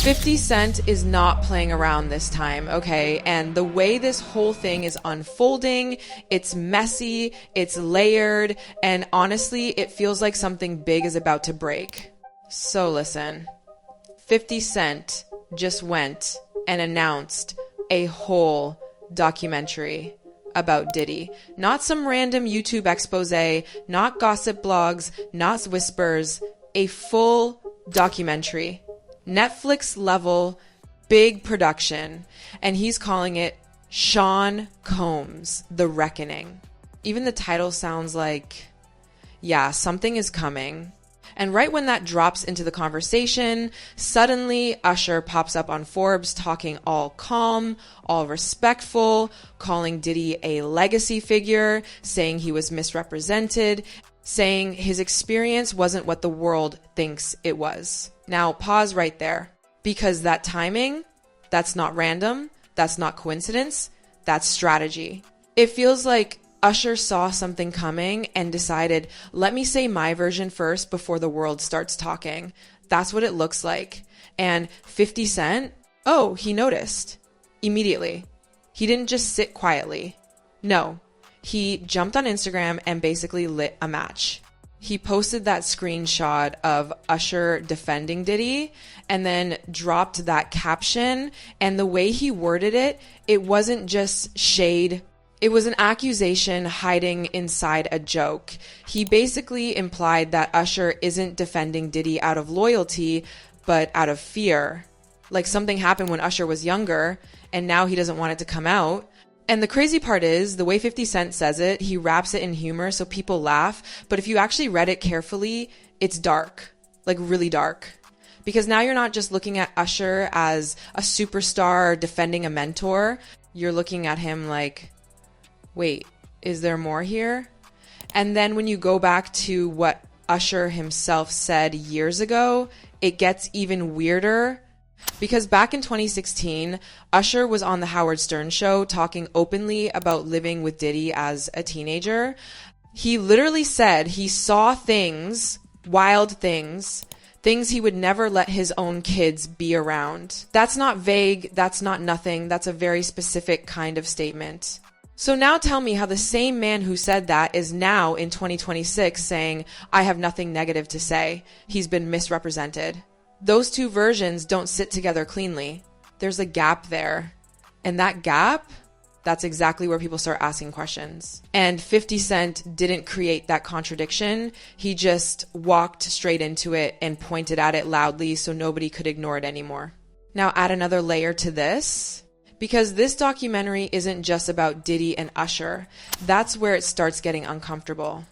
50 Cent is not playing around this time, okay? And the way this whole thing is unfolding, it's messy, it's layered, and honestly, it feels like something big is about to break. So listen, 50 Cent just went and announced a whole documentary about Diddy. Not some random YouTube expose, not gossip blogs, not whispers, a full documentary. Netflix level, big production, and he's calling it Sean Combs, The Reckoning. Even the title sounds like, yeah, something is coming. And right when that drops into the conversation, suddenly Usher pops up on Forbes talking all calm, all respectful, calling Diddy a legacy figure, saying he was misrepresented, saying his experience wasn't what the world thinks it was. Now, pause right there, because that timing, that's not random, that's not coincidence, that's strategy. It feels like Usher saw something coming and decided, let me say my version first before the world starts talking. That's what it looks like. And 50 Cent, oh, he noticed immediately. He didn't just sit quietly. No, he jumped on Instagram and basically lit a match. He posted that screenshot of Usher defending Diddy and then dropped that caption. And the way he worded it, it wasn't just shade. It was an accusation hiding inside a joke. He basically implied that Usher isn't defending Diddy out of loyalty, but out of fear. Like something happened when Usher was younger, and now he doesn't want it to come out. And the crazy part is, the way 50 Cent says it, he wraps it in humor so people laugh. But if you actually read it carefully, it's dark, like really dark. Because now you're not just looking at Usher as a superstar defending a mentor. You're looking at him like, wait, is there more here? And then when you go back to what Usher himself said years ago, it gets even weirder. Because back in 2016, Usher was on the Howard Stern show talking openly about living with Diddy as a teenager. He literally said he saw things, wild things he would never let his own kids be around. That's not vague, that's not nothing, that's a very specific kind of statement. So now tell me how the same man who said that is now in 2026 saying, I have nothing negative to say. He's been misrepresented. Those two versions don't sit together cleanly. There's a gap there. And that gap, that's exactly where people start asking questions. And 50 Cent didn't create that contradiction. He just walked straight into it and pointed at it loudly so nobody could ignore it anymore. Now add another layer to this, because this documentary isn't just about Diddy and Usher. That's where it starts getting uncomfortable.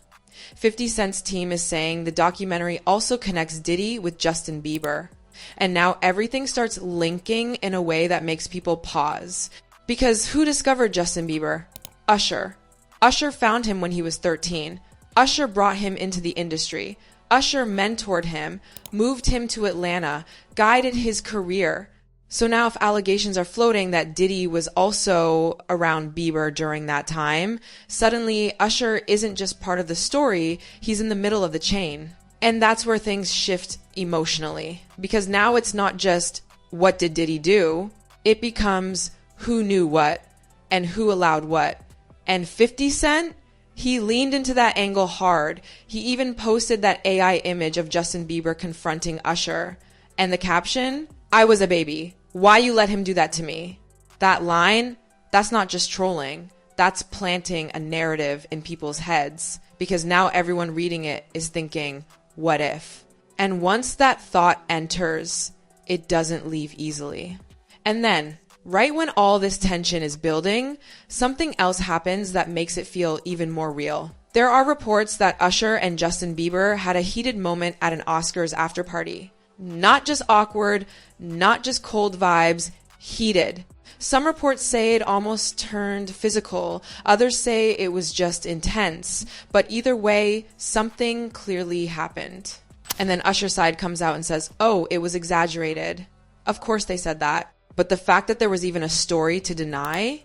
50 Cent's team is saying the documentary also connects Diddy with Justin Bieber. And now everything starts linking in a way that makes people pause. Because who discovered Justin Bieber? Usher. Usher found him when he was 13. Usher brought him into the industry. Usher mentored him, moved him to Atlanta, guided his career. So now if allegations are floating that Diddy was also around Bieber during that time, suddenly Usher isn't just part of the story, he's in the middle of the chain. And that's where things shift emotionally. Because now it's not just what did Diddy do, it becomes who knew what and who allowed what. And 50 Cent, he leaned into that angle hard. He even posted that AI image of Justin Bieber confronting Usher. And the caption, I was a baby. Why you let him do that to me? That line, that's not just trolling. That's planting a narrative in people's heads, because now everyone reading it is thinking, what if? And once that thought enters, it doesn't leave easily. And then, right when all this tension is building, something else happens that makes it feel even more real. There are reports that Usher and Justin Bieber had a heated moment at an Oscars after party. Not just awkward, not just cold vibes, heated. Some reports say it almost turned physical. Others say it was just intense. But either way, something clearly happened. And then Usher's side comes out and says, oh, it was exaggerated. Of course they said that. But the fact that there was even a story to deny,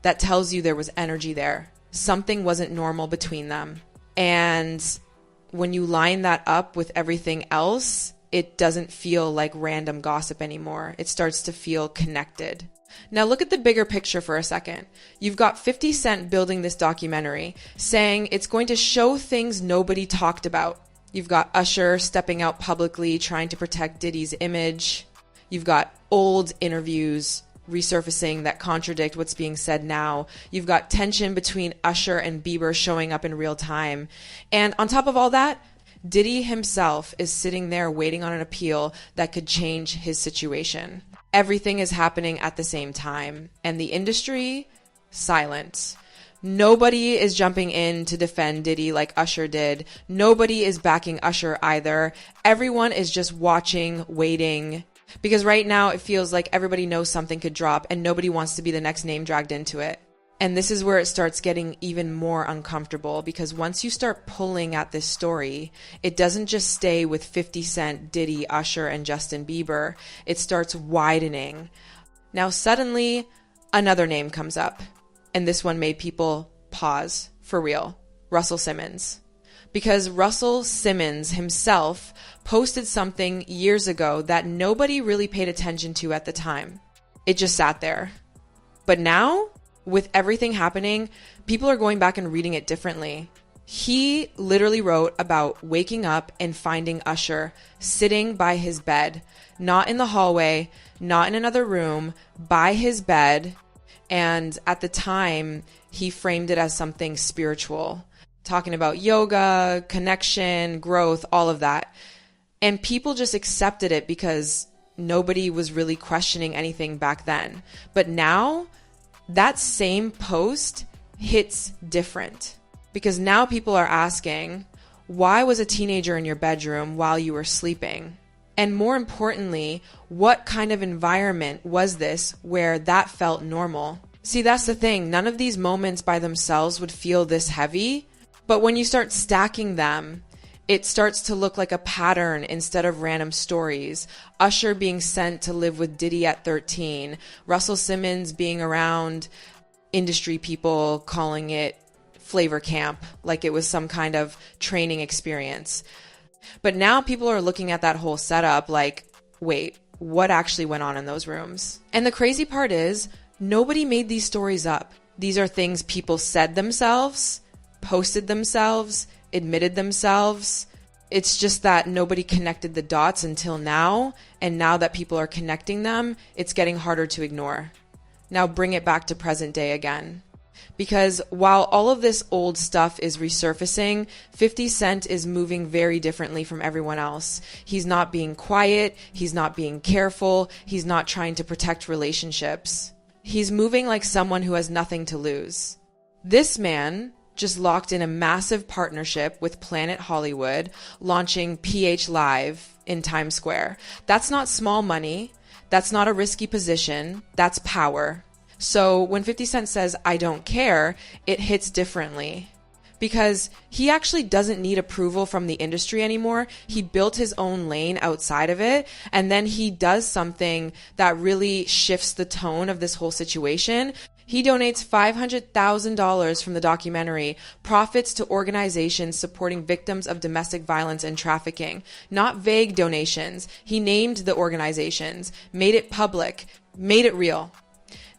that tells you there was energy there. Something wasn't normal between them. And when you line that up with everything else, it doesn't feel like random gossip anymore. It starts to feel connected. Now look at the bigger picture for a second. You've got 50 Cent building this documentary, saying it's going to show things nobody talked about. You've got Usher stepping out publicly, trying to protect Diddy's image. You've got old interviews resurfacing that contradict what's being said now. You've got tension between Usher and Bieber showing up in real time. And on top of all that, Diddy himself is sitting there waiting on an appeal that could change his situation. Everything is happening at the same time, and the industry, silent. Nobody is jumping in to defend Diddy like Usher did. Nobody is backing Usher either. Everyone is just watching, waiting. Because right now it feels like everybody knows something could drop and nobody wants to be the next name dragged into it. And this is where it starts getting even more uncomfortable, because once you start pulling at this story, it doesn't just stay with 50 Cent, Diddy, Usher, and Justin Bieber. It starts widening. Now suddenly another name comes up, and this one made people pause for real. Russell Simmons. Because Russell Simmons himself posted something years ago that nobody really paid attention to at the time. It just sat there. But now, with everything happening, people are going back and reading it differently. He literally wrote about waking up and finding Usher sitting by his bed, not in the hallway, not in another room, by his bed. And at the time, he framed it as something spiritual, talking about yoga, connection, growth, all of that. And people just accepted it because nobody was really questioning anything back then. But now, that same post hits different, because now people are asking, why was a teenager in your bedroom while you were sleeping? And more importantly, what kind of environment was this where that felt normal? See, that's the thing. None of these moments by themselves would feel this heavy, but when you start stacking them, it starts to look like a pattern instead of random stories. Usher being sent to live with Diddy at 13. Russell Simmons being around industry people calling it flavor camp, like it was some kind of training experience. But now people are looking at that whole setup like, wait, what actually went on in those rooms? And the crazy part is, nobody made these stories up. These are things people said themselves, posted themselves, admitted themselves. It's just that nobody connected the dots until now, and now that people are connecting them, it's getting harder to ignore. Now bring it back to present day again. Because while all of this old stuff is resurfacing, 50 Cent is moving very differently from everyone else. He's not being quiet, he's not being careful, he's not trying to protect relationships. He's moving like someone who has nothing to lose. This man just locked in a massive partnership with Planet Hollywood, launching PH Live in Times Square. That's not small money. That's not a risky position. That's power. So when 50 Cent says, I don't care, it hits differently. Because he actually doesn't need approval from the industry anymore. He built his own lane outside of it, and then he does something that really shifts the tone of this whole situation. He donates $500,000 from the documentary, profits to organizations supporting victims of domestic violence and trafficking. Not vague donations. He named the organizations, made it public, made it real.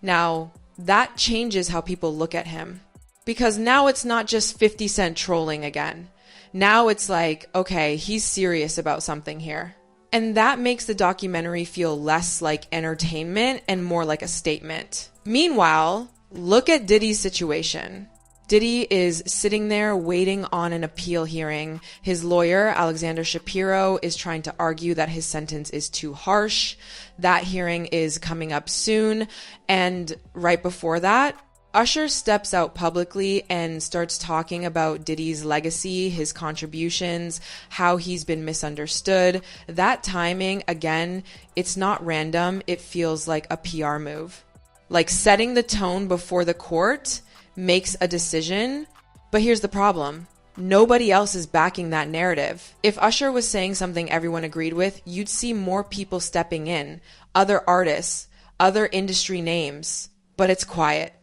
Now, that changes how people look at him. Because now it's not just 50 Cent trolling again. Now it's like, okay, he's serious about something here. And that makes the documentary feel less like entertainment and more like a statement. Meanwhile, look at Diddy's situation. Diddy is sitting there waiting on an appeal hearing. His lawyer, Alexander Shapiro, is trying to argue that his sentence is too harsh. That hearing is coming up soon. And right before that, Usher steps out publicly and starts talking about Diddy's legacy, his contributions, how he's been misunderstood. That timing, again, it's not random. It feels like a PR move. Like setting the tone before the court makes a decision. But here's the problem. Nobody else is backing that narrative. If Usher was saying something everyone agreed with, you'd see more people stepping in, other artists, other industry names. But it's quiet.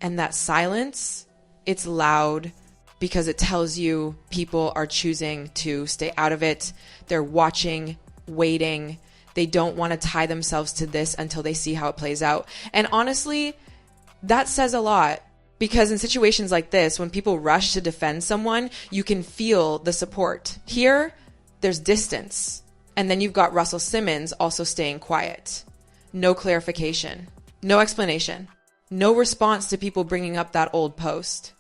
And that silence, it's loud because it tells you people are choosing to stay out of it. They're watching, waiting. They don't want to tie themselves to this until they see how it plays out. And honestly, that says a lot, because in situations like this, when people rush to defend someone, you can feel the support. Here, there's distance. And then you've got Russell Simmons also staying quiet. No clarification, no explanation, no response to people bringing up that old post.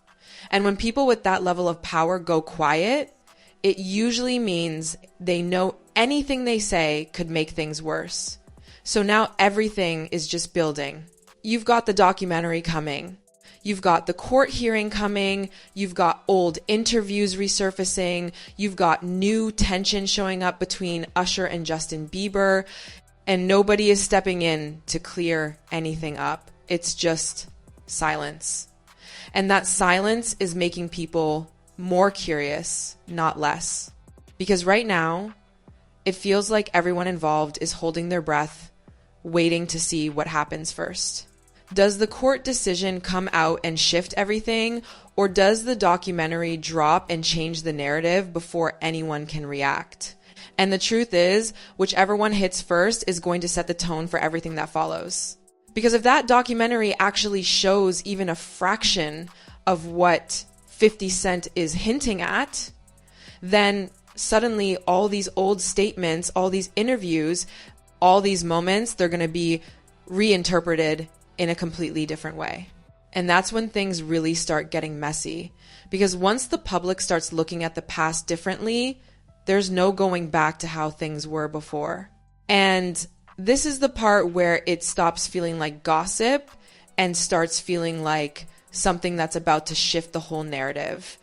And when people with that level of power go quiet, it usually means they know anything they say could make things worse. So now everything is just building. You've got the documentary coming. You've got the court hearing coming. You've got old interviews resurfacing. You've got new tension showing up between Usher and Justin Bieber. And nobody is stepping in to clear anything up. It's just silence. And that silence is making people more curious, not less. Because right now, it feels like everyone involved is holding their breath, waiting to see what happens first. Does the court decision come out and shift everything, or does the documentary drop and change the narrative before anyone can react? And the truth is, whichever one hits first is going to set the tone for everything that follows. Because if that documentary actually shows even a fraction of what 50 Cent is hinting at, then suddenly all these old statements, all these interviews, all these moments, they're going to be reinterpreted in a completely different way. And that's when things really start getting messy. Because once the public starts looking at the past differently, there's no going back to how things were before. And this is the part where it stops feeling like gossip and starts feeling like something that's about to shift the whole narrative.